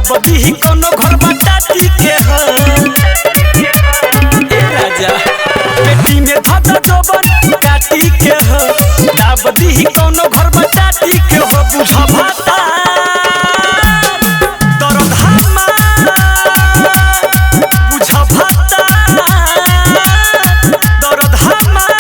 दाबदी कोनो घर बाटाती के हो ए राजा पेटी में धद जोबन काटी के हो दाबदी कोनो घर बाटाती के हो बुझा भाता दर्द हमार बुझा भाता दर्द हमार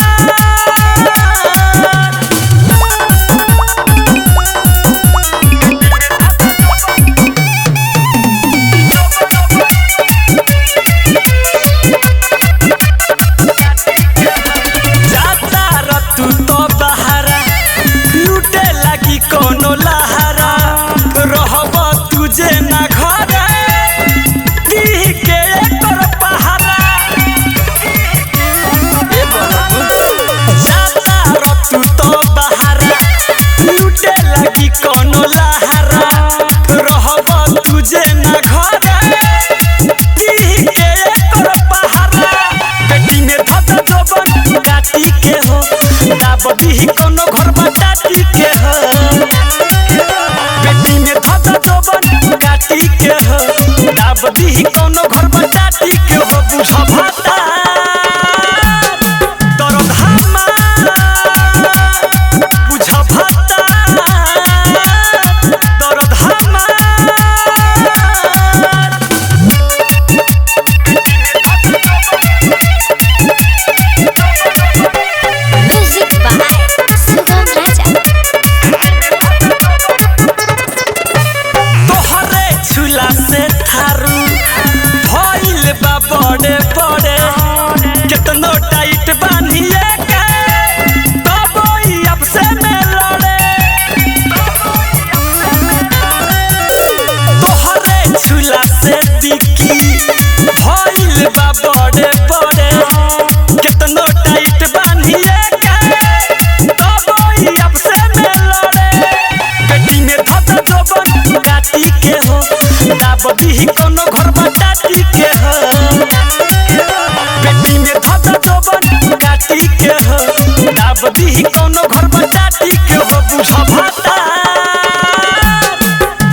कोनो लहरा रहब तुझे ना घरे पीह के एकर पहारा ए बाबू जाता रतु तो बहारा लूटे लगी कोनो लहरा रहब तुझे ना घरे पीह के एकर पहारा पेटी में धद जोबन काटी के हो दाबदी कोनो घर बाटाती के हो पेटी में धद जोबन काटी के हो दाबदी कोनो घर बाटाती के हो बुझा भाता दर्द हमार बुझा भाता दर्द हमार बड़े बड़े कितनो टाइट बांधिए के तब अब से में लड़े तोहरे झूला से दिखी भइल बा बड़े बड़े कितनो टाइट बांधिए के तब अब से में लड़े पेटी में धद जोबन काटी के हो दाबदी कोनो घर बाटाती के हो पेटी में धद जोबन काटी के हो दाबदी कोनो घर बाटाती के हो बुझा भाता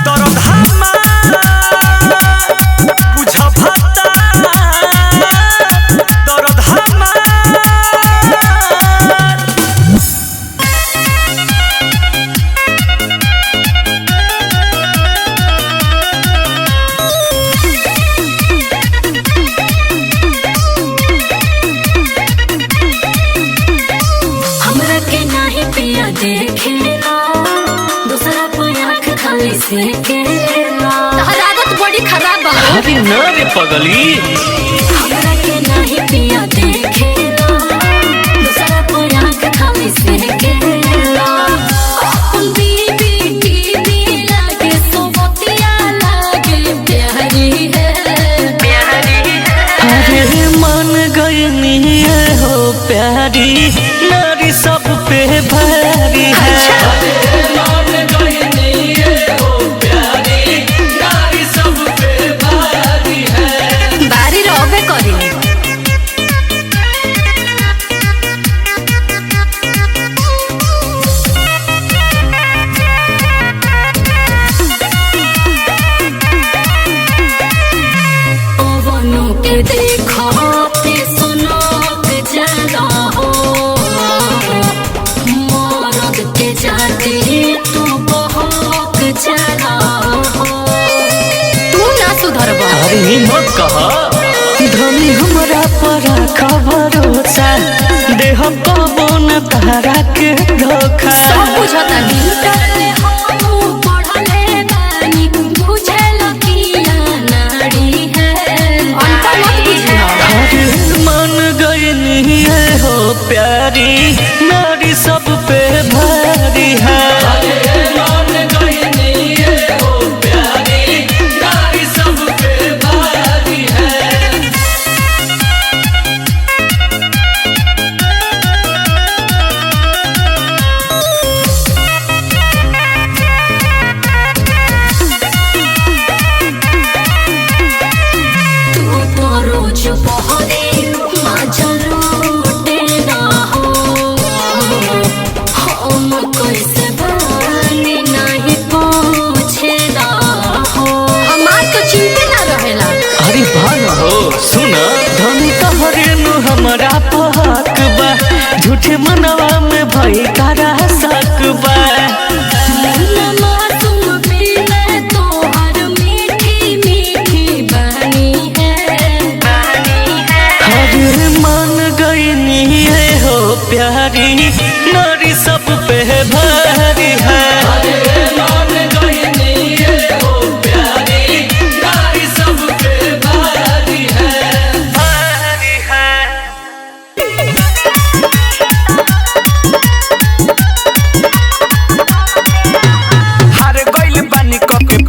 दर्द हमार बुझा भाता दर्द हमार आदत बड़ी खराब है। अरे ना रे पगली हमरा के नहीं पिया देखेला दूसरा कोई आंख खाली से केला अपन बीबी टीवी लागे सोबतिया लागे प्यारी है अरे मन गई हो प्यारी नारी सब पे भारी है देखो ते सुनो ते जाना हो मरद के जाते तू बहक जाना हो तू ना सुधरबा अरे मत कहा धनी हमरा पर खबरोसा देह पवन तारा के धोखा सब बुझता नहीं हम पढ़ले बानी बुझल किया नाड़ी है अंतर मत बुझना अरे मन गई हो प्यारी नारी सब पे भारी है झूठे मनवा में भई तारा सकबा मासूम पीले तोहर मीठी मीठी बानी है हरे मान गई है हो प्यारी नारी सब पे भारी है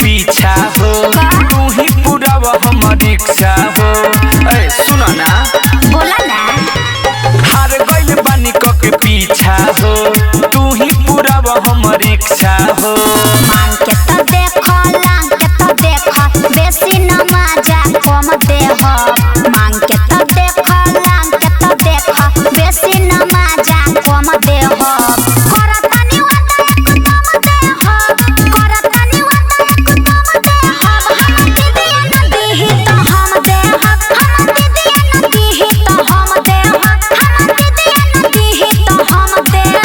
पीछा हो तू ही पूरा हमर इच्छा हो। ए सुनो ना बोला ना हार गइल बानी के पीछा हो तू ही पूरा हमर इच्छा हो। मांग के तो देखो लांग के तो देखो बेसी न मजा कम देह मांग के तो देखो लांग के तो देखो बेसी न मजा कम देह करतनी वादा एक कम देह करतनी वादा एक कम देह हम दीदी न दीही तो हम देह हम दीदी न दीही तो हम देह हम दीदी न दीही तो हम देह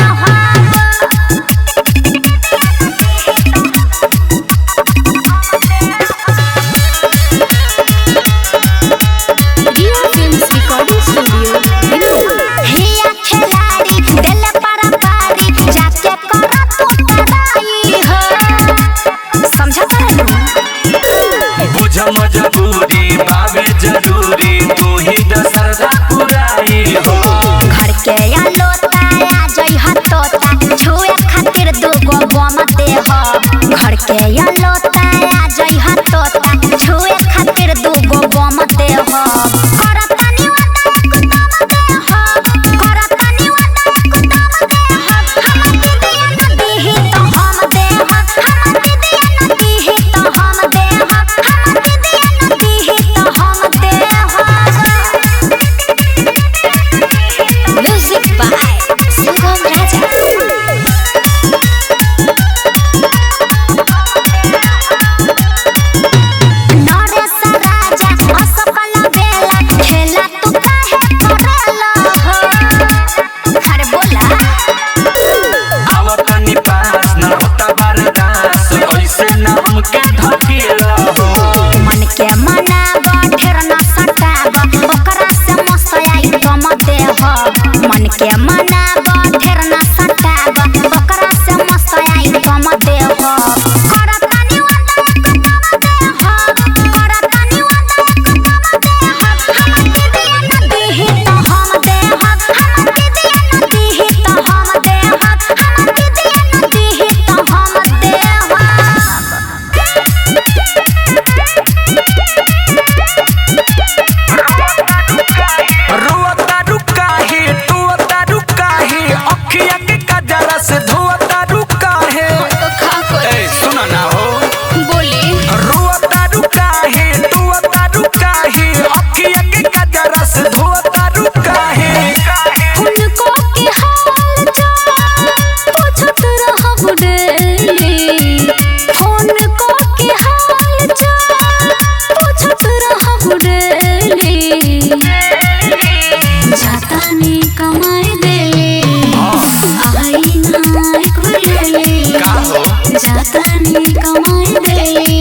हिया खिलाड़ी दिल पर पारी जाके करा तू तराई हो समझा बुझ मजबूरी बाबे जरूरी तू ही दशरदा पुराई हो। घर के या लोता आ जई हतोता छुए खातिर दूगो बम देह घर के या लोता आ जई हतोता छुए खातिर दूगो बम देह करतनी वादा एक कम देह करतनी वादा एक कम देह हम दीदी न दीही तो हम देह हम दीदी न दीही तो हम देह हम दीदी न दीही तो हम देह म्यूजिक बाय सुगम राजा नरेश राजा असफल बेला खेला तू काहे करेला हो अरे बोला आवतनी पास न होता बर्दाश्त ऐसे न हमके धकेला हो। मन के मनाब ढेर न सटाब ओकरा से मसयाई कम देह मन के मनाब ढेर न सटाब ओकरा से मसयाई कम देह करतनी वादा एक कम देह करतनी वादा एक कम देह हम दीदी न दीही तो हम देह हम दीदी न दीही तो हम देह हम दीदी न दीही तो हम देह रोता रुका है टूता रुका है अखिया के कजरा से धोता रुका है। ए सुना ना हो बोली रोता रुका है टूता रुका है अखिया के कजरा से धोता रुका है। उनको के हाल चाल पूछत रहब डेली उनको के हाल चाल पूछत रहब डेली जातानी कमाई देले आई ना एक बेले का हो जातानी कमाई देले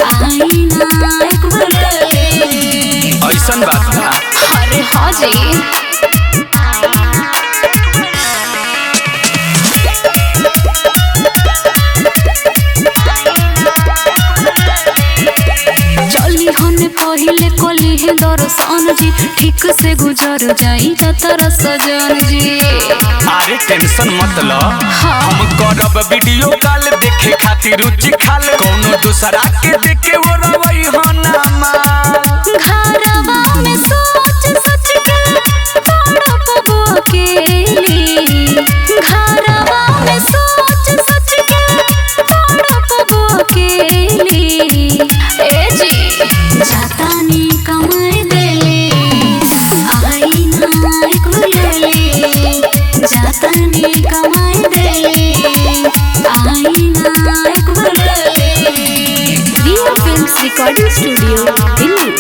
आई ना एक बेले ऐसन बात ना अरे हाँ जी चली होने पहिले कोली है दर्शन जी ठीक से गुजर जाई जतर सजन जी अरे टेंशन मत लो हाँ। हम करब वीडियो कॉल देखे खातिर रुचि खाल कोनो दूसरा के देखे वो रवई हो ना माल घरवा में सोच सच के तड़प अकेली घरवा में सोच सच के तड़प अकेली ए जी जातानी कमाई देले आई ना एक बेले जातानी कमाई देले आई ना एक बेले Riya films recording studio Delhi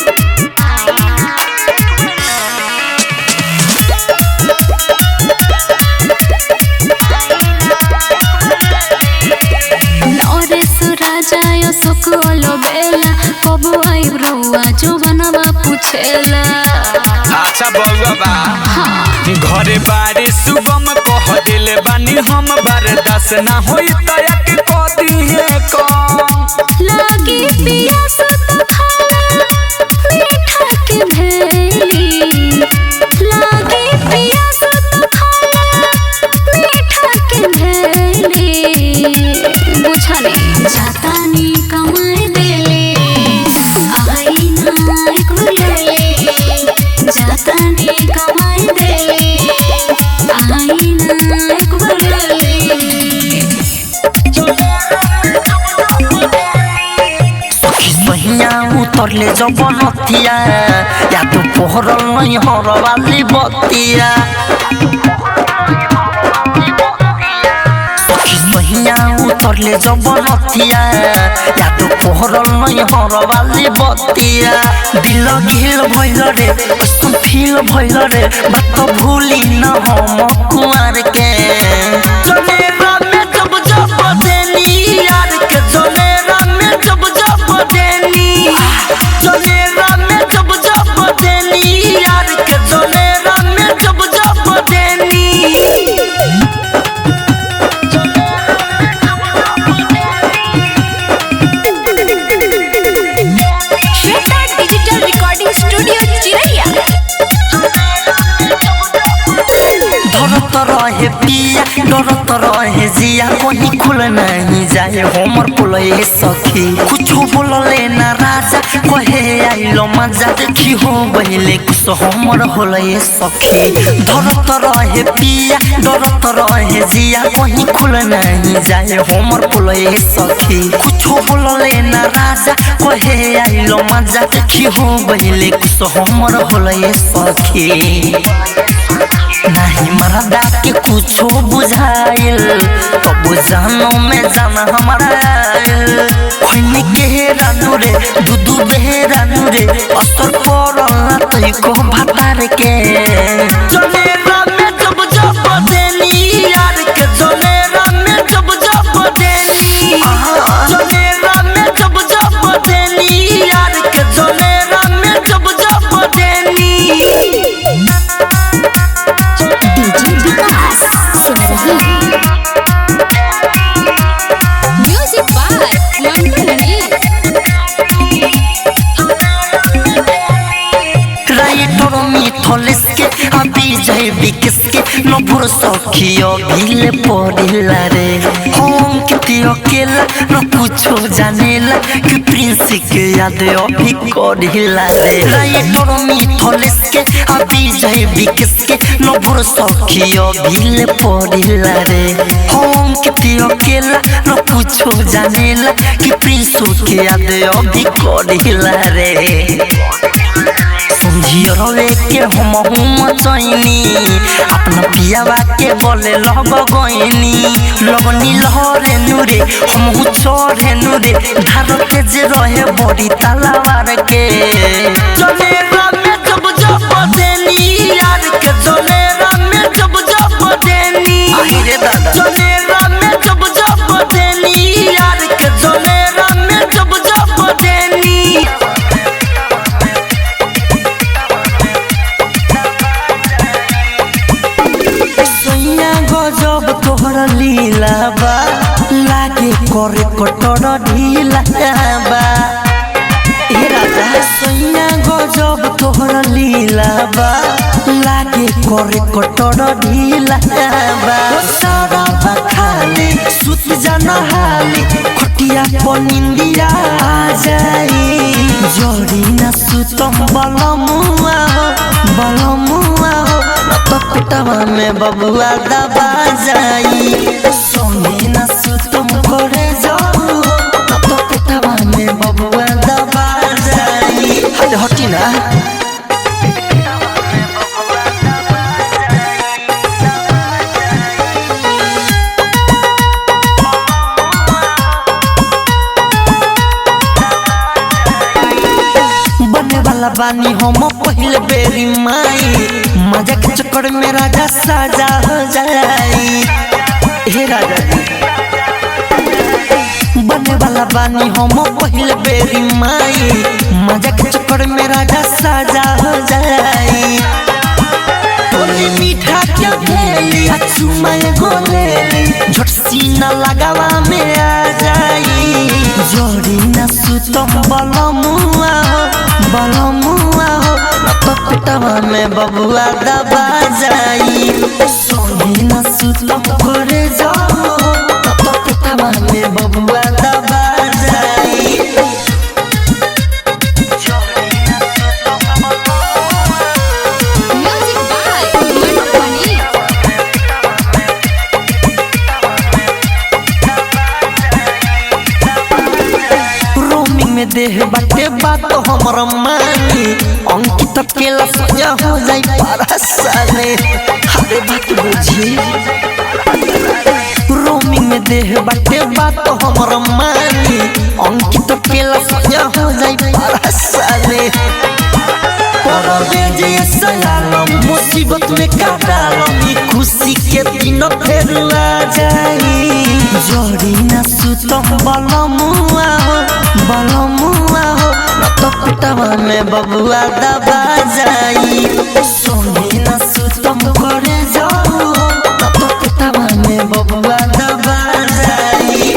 Ashok वालो बेला कब आई ब्रोआ जो बनवा पूछेला। अच्छा बउआ बा घरे बारे सुबम कह दिले बानी हम बर्दाश्त ना होई तया के कदी है कम लागी पियास तो खाला मीठा के भेली लागी पियास तो खाला मीठा के भेली बुझने जाता नी कमाई देले आई ना एक बुलेले जाता नी कमाई देले आई ना एक बुलेले। उतरले जब नथिया या तो पोहरल नहीं हरवाली बतिया उतरले जब नथिया या तो पोहरल नहीं हरवाली बतिया दिल घिल भइल रे फील भइल रे बात भूली न हम कुआर के जनेरा में जब जब देनी यार के जनेरा में जब जब देनी जनेरा में जब जब देनी यार के जनेरा में जब जब देनी श्वेता डिजिटल रिकॉर्डिंग स्टूडियो चिरैया। डरत रहे पिया डरत रहे जिया कहीं खुल नहीं जाए हमर पुलए सखी कुछ बोलले ना राजा कहे आइलो मजा देखी हो बहिले कुछ हमर होलए सखी डरत रहे पिया डरत रहे जिया कहीं खुल नहीं जाए हमर पुलए सखी कुछ बोलले ना राजा कहे आइलो मजा देखी हो बहिले कुछ हमर होलए सखी नहीं मरदा के कुछो बुझाइल तब जानो में जाना हमारा खोइनी के रानू रे दूधू बेरानू रे असर पड़ला तई को भातार के जनेरा में जब जब देनी यार के जनेरा में जब जब देनी जनेरा में जब जब देनी यार के जनेरा में जब जब देनी music by Mantu Manish. Writer Mithlesh के अभी जय बिकस के नपुर सखियो भीले पड़िला रे हम किती अकेला न कुछो जानेला कि प्रिंस के याद अभी करिला रे राइटर मिथलेस के अभी जय बिकस के नपुर सखियो भीले पड़िला रे हम किती अकेला न कुछो जानेला कि प्रिंस के याद अभी करिला रे समझिए के हम चैनी अपना पियावा के बोले लग गईनी लगनी लहरे नूरे हम चढ़े नूरे धार तेज रहे बड़ी तलवार के जनेरा में जब जब देनी यार के जनेरा में जब जब देनी जनेरा में जब जब देनी यार के जनेरा में जब जब देनी गजब तोहर लीला बा लागे करे कटर ढीला बा ए राजा सैया गजब तोहर लीला बा लागे करे कटर ढीला बा सारा बखाली सुत जाना हाली खटिया पनिंदिया आ जाई जोड़ी ना सुतम बलमुआ तो पिटवा में बबुआ दबा जाई सोनी न सुतम करे जाऊ तो पिटवा में बबुआ दबा जाई हटी ना वाला बानी हम पहले बेरी माई मजा के चक्कर में राजा साजा हो जाई हे राजा बने वाला बानी हम पहले बेरी माई मजा के चक्कर में राजा साजा हो जाई तोली मीठा क्या भेली चुमाए गोलेली झट सीना लगावा में आ जाई जोड़ी न सुतम बलमुआ हो न तो पेटवा में बबुआ दबा जाई सोही न सुतम करे जाओ न तो पेटवा में बबुआ दबा जाई music by Manu Mani. Roaming में देह बाटे बात हमर मानी अंकित केला सजा हो जाई परसाने हरे बात बुझी रोमिंग में देह बाटे बात हमर मानी अंकित केला सजा हो जाई परसाने मुसीबत में काटालम खुशी के दिन फेर आ जाई जोड़ी न सुतम बलमुआ हो न तो पेटवा में बबुआ दबा जाई सोही न सुतम करे जाओ न तो पेटवा में बबुआ दबा जाई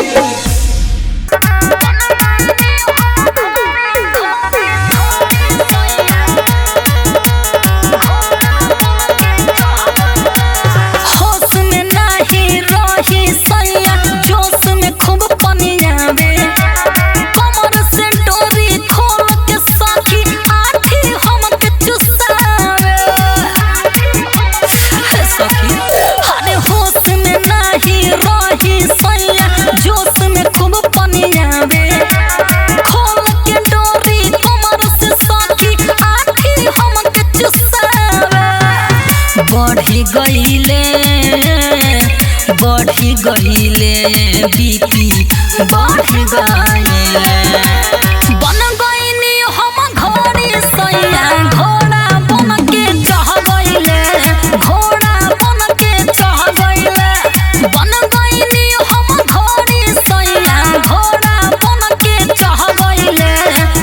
बढ़ी गईले बीपी बढ़ गईले बन गईनी हम घोड़ी सैया घोड़ा बन के चढ़ गईले घोड़ा बन के चढ़ गईले बन गईनी हम घोड़ी सैया घोड़ा बन के चढ़ गईले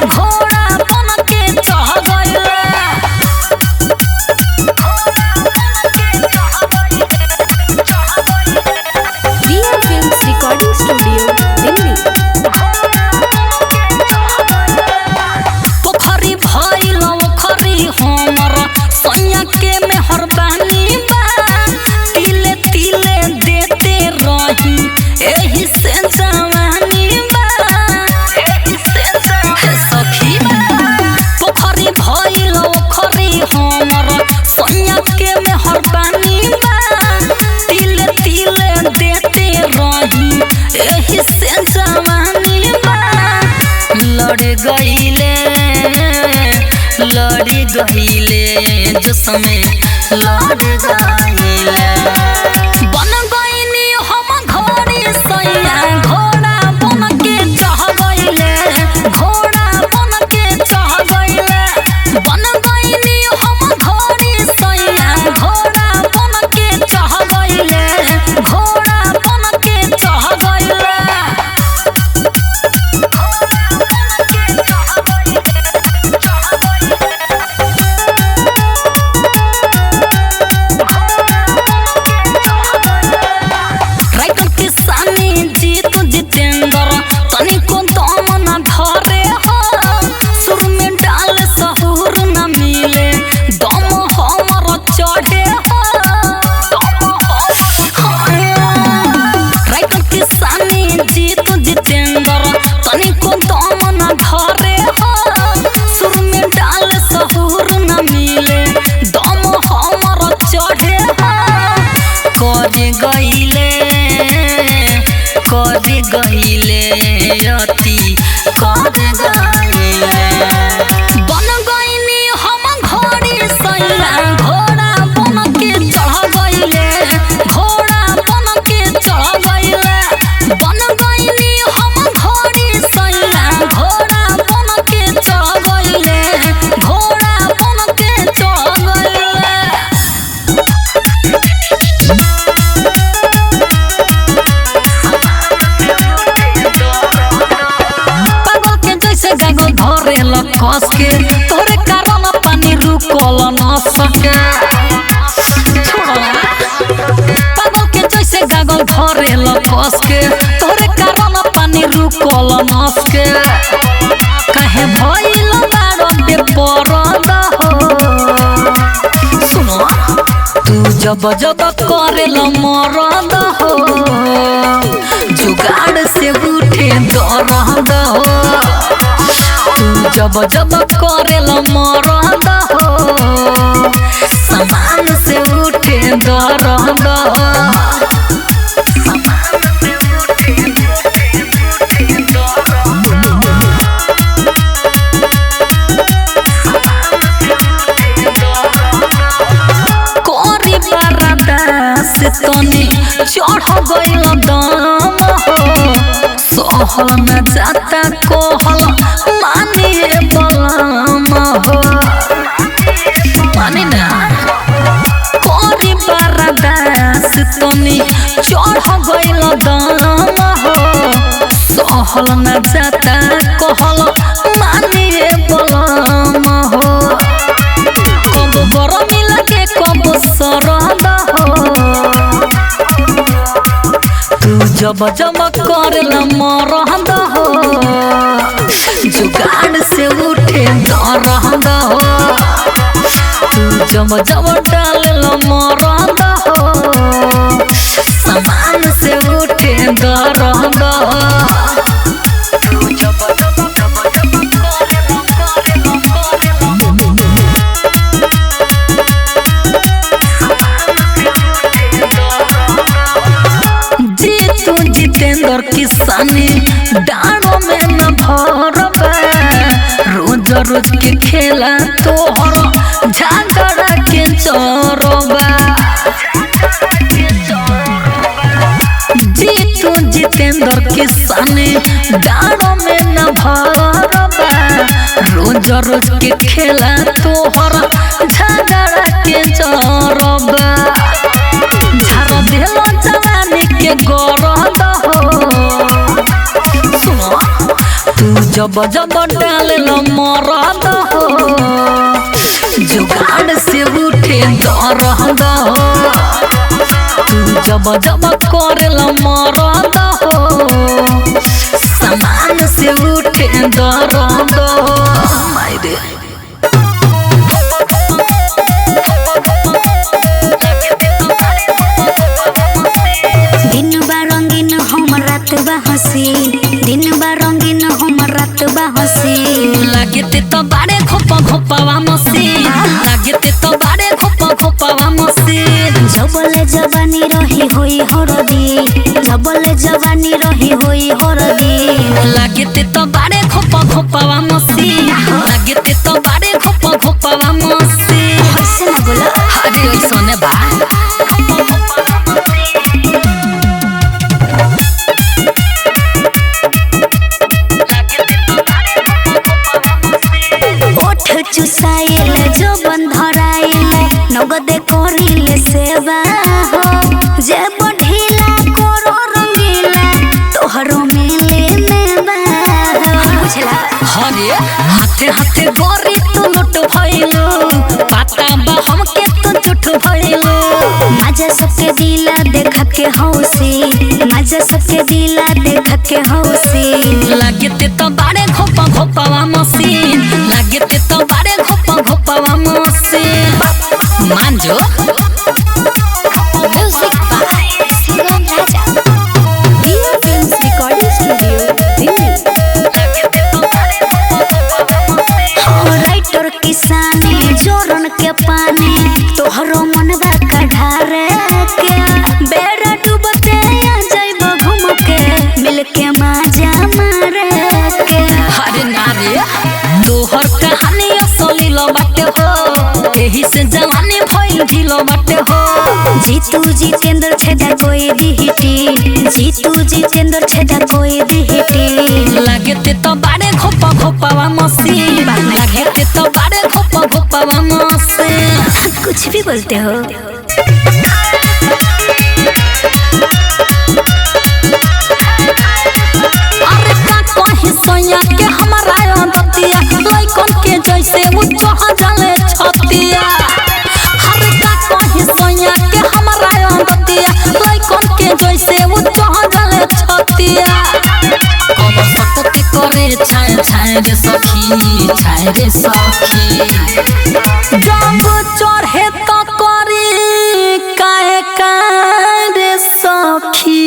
घोड़ा बन के चढ़ गईले real films recording studio Delhi. पोखरी भइल ओखरी हमर सैया के मेहरबानी बा तिले तिले देते रही एही से जवानी बा एही से सखी पोखरी भइल ओखरी हमर सैया के मेहरबानी बा तिले तिले देते रही एही से जवानी बा लड़ गईले जसमे लड़ गईले बन गईनी हम घोड़ी सैया घोड़ा बन के चढ़ गईले घोड़ा बन के चढ़ गईले बन गईनी हम घोड़ी सैया घोड़ा बन के चढ़ गईले घोड़ा बन के चढ़ गईले राइटर किसानी जीत जितेंद्र तनिको दम न धरे हो सुर में डाल सहूर न मिले दम हमर चढ़े हो राइटर किसानी जीत जितेंद्र तनिको दम न धरे हो सुर में डाल सहूर न मिले दम हमर चढ़े हो कर गईले अति कर गईले बन गईनी हम घोड़ी सैया घोड़ा बन के चढ़ गईले घोड़ा बन के चढ़ गईले बन गईनी हम घोड़ी सैया घोड़ा बन के चढ़ गईले घोड़ा बन के चढ़ गईले कस के तोरे कारण पानी रुकल न सके पागल के जैसे गागल धरेल कस के तोरे कारण पानी रुकल न सके काहे भइल बारो बेपरद हो सुनो तू जब जब करेल मरद हो जुगाड़ से उठे दर्द हो तू जब जब करेल मरद हो समान से उठे दर्द हो से तनी चढ़ गइल दम हो सहल न जाता कहल मानिए बलम हो मानी ना करी बारादास तनी चढ़ गइल दम हो सहल न जाता कहल मानिए बलम हो कब गरमी लगे कब सरद जब जब करेल मरद हो जुगाड़ से उठे दर्द हो तू जब जब डालेल मरद हो समान से उठे दर्द हो जितेंद्र किसानी डाँडों में न भरबा रोज रोज के खेला तोहर झगड़ा के चोरबा जीतू जितेंद्र किसानी डाँडों में न भरबा रोज रोज के खेला तोहर झगड़ा के चोरबा झाड़ देलो जवानी के गरद सुनो तू जब जब डालेल मरद हो जुगाड़ से उठे दर्द हो तू जब जब करेल मरद हो समान से उठे दर्द हो मायरे दिन बा रंगीन हम रात बा हसीन लागते तो बारे खोपा खोपावा मसीन लागते तो बारे खोपा खोपावा मसीन जबले जवानी रही होई हरदी जबले जवानी रही होई हरदी लागते तो बारे खोपा खोपावा मसीन लागते तो बारे खोपा खोपावा मसीन ऐसे ना बोला अरे ऐसने बा चुसाइल जो बंधराइल नगदे करिले सेवा हो जे बढ़िला करो रंगीला तोहरो मिले नेबा बुझला हरे हाथे हाथे गोरी तू लुट भइलो पाता बा हमके तू झूठ भइलो मजा सबके दिला देख के हौसी मजा सबके दिला देख के हौसी लागते तो बारे खोपा खोपावा मसीन लागते तो बारे खोपा खोपावा मसीन मान जो म्यूजिक बाय शिवम राजा दिया films recording studio Delhi writer किसानी जोरन के पानी तोहरो मनवा कढ़ारे के बेड़ा डूबते आ जाइब घूम के मिल के मजा मारे के अरे नारे तोहर कहानी असलील बाटे हो एही से जवानी भइल ढिल बाटे हो जीतू जितेंद्र छेदा कोई दिहिटी जीतू जितेंद्र छेदा कोई दिहिटी लागते तो बारे खोपा खोपावा मसीन लागते तो बारे खोपा खोपावा मसीन कुछ भी बोलते हो अरे का कहीं सोया के हमारा बतिया लइकन छाए रे सखी छाए रे सखी जब चढ़े तो करी काहे रे सखी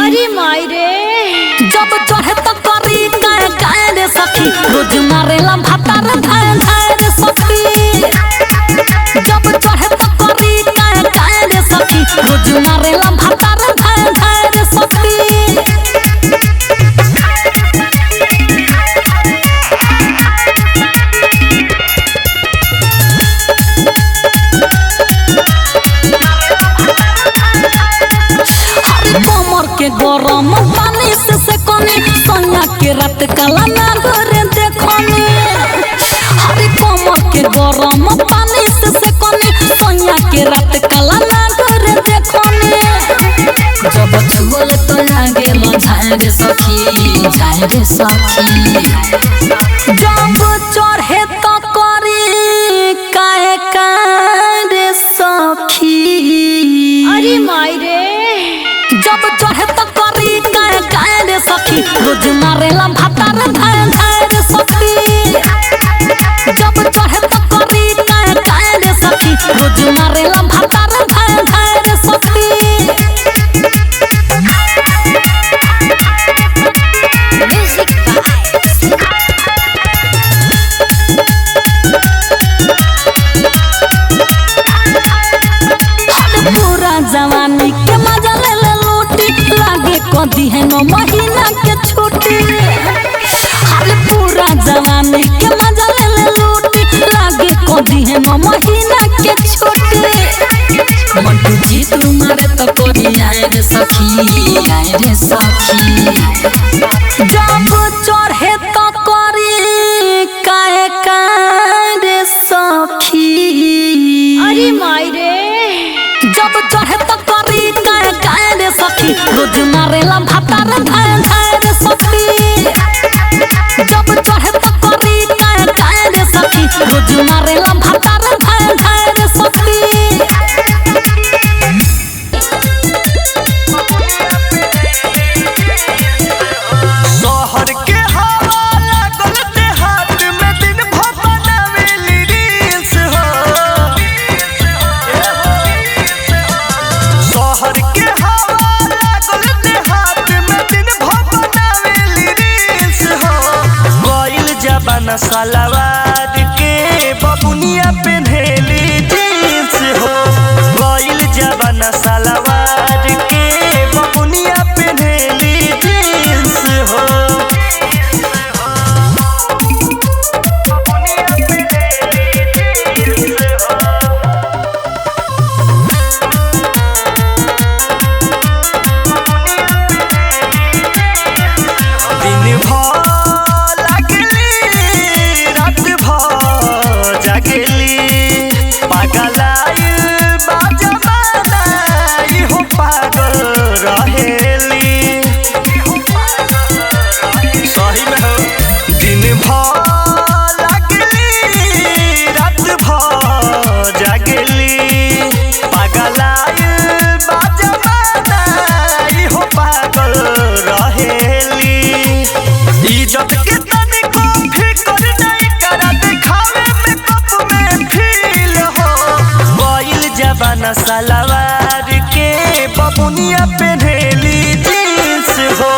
अरे माई रे जब चढ़े तो करी काहे रे सखी रोज मारेला भातार धाए धाए रे सखी जब चढ़े तो करी काहे रे सखी रोज मारेला भातार धाए धाए रे सखी के गरम पानी से कनी सोना के रात काला ना घरे देखनी हरी कमर के गरम पानी से कनी सोना के रात काला ना घरे देखनी जब छुअल तो लागे ल झाए रे सखी झाए रे सखी जब चढ़े तो करी काहे रे सखी अरे माई रे जब चढ़े तो करी काहे रे सखी रोज मारेला भातार धाए धाए रे सखी जब चढ़े तो करी काहे रे सखी रोज मारेला भातार धाए धाए रे सखी पूरा जवानी के मजा ले लूटी लागे कदी है 9 महीना के छुट्टी हर पूरा जवानी के मजा ले लूटी लागे कदी है 9 महीना के छुट्टी मंटू जी तुम्हारे तो कोई आए रे सखी आए रे सखी जब चढ़े तो करी काहे रे सखी अरे माई रे जब चढ़े तो करी काहे रे सखी रोज मारेला भातार धाए धाए रे सखी जब चढ़े तो करी काहे रे सखी रोज मारेला भातार धाए धाए रे सखी शहर के हवा लागल देहात में दिन भर बनावेली रील्स हो शहर के हवा लागल देहात में दिन भर बनावेली रील्स हो गइल जबाना सलवार के बबुनिया पेन्हेली जींस हो गइल जबाना सलवार के बबुनिया पेन्हेली जींस हो दिन भर लागली रात भर जागली पागलाइल बा जमाना इहो पागल रहेली सही में हो दिन भर लागली रात भर जागली पागलाइल बा जमाना इहो पागल रहेली इज्जत के तनिको फिकर नहीं करा दिखावे में कप में फील हो गइल जबाना सलवार के बबुनिया पेन्हेली जींस हो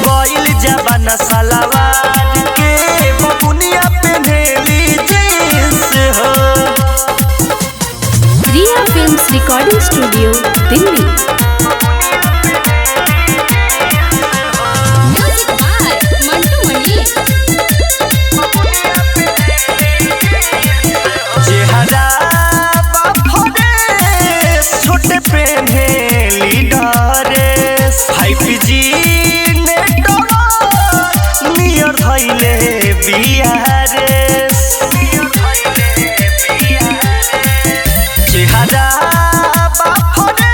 गइल जबाना सलवार के बबुनिया पेन्हेली जींस हो Riya films recording studio Delhi music by Mantu Mani चेहरा बाफरे छोटे पेन्हेली ड्रेस 5G नेटवर्क नियर धइले बिहारेस चेहरा बाफरे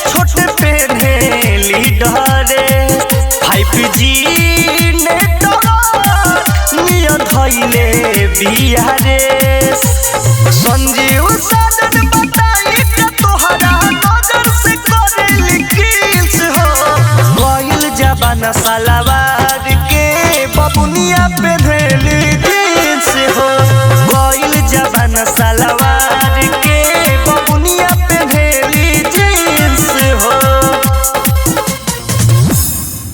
छोटे पेन्हेली ड्रेस 5G नेटवर्क नियर धइले बिहारेस संजीव साजन बताई के तोहरा नजर से करेली किस हो गइल जबाना सलवार के बबुन जवनिया पे